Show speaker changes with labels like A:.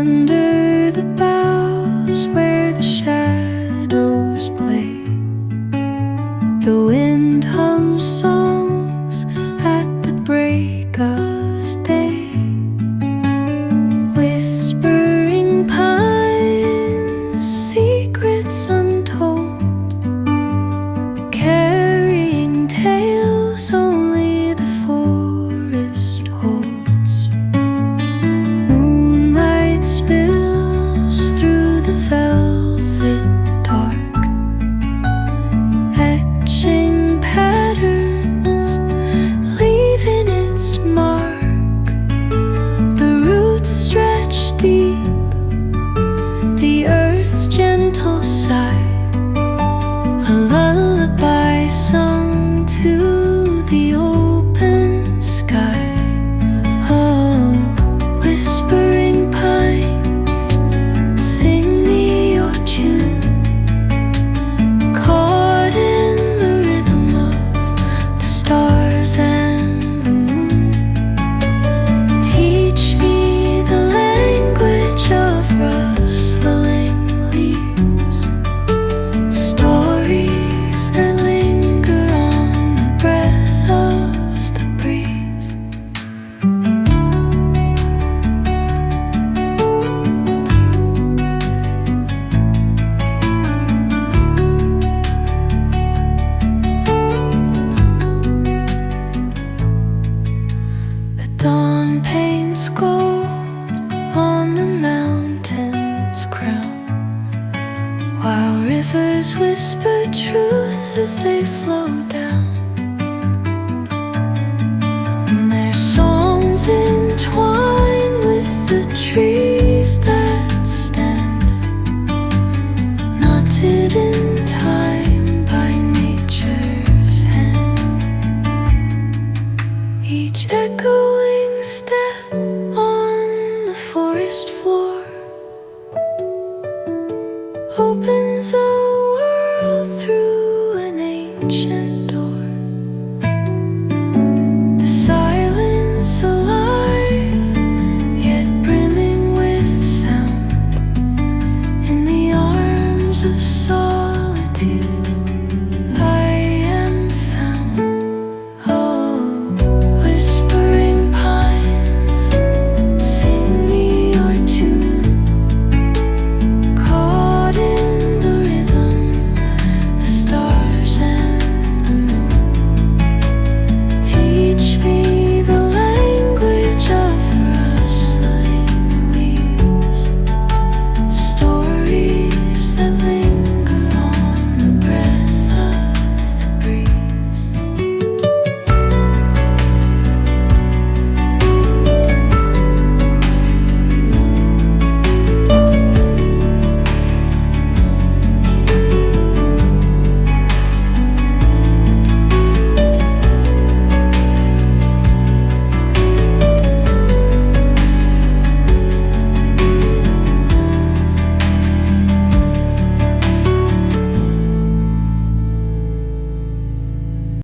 A: Under the boughs where the shadows play, the wind hums songs at the break of day. Whispering pines, secrets untold, carrying tales only the forest holds. Moonlight spills through the velvet dark, etching patterns, leaving its mark. The roots stretch deep, the earth's gentle sigh, a lullaby sung to the open sky. Oh, whispering pines, sing me your tune, caught in the rhythm of the stars and the moon. Teach me the language of rustling leaves, stories that linger on the breath of the breeze. The dawn paints gold on the mountain's crown, while rivers whisper truth as they flow down. And their songs entwine with the trees that stand, knotted in time by nature's hand. Each echoing step on the forest floor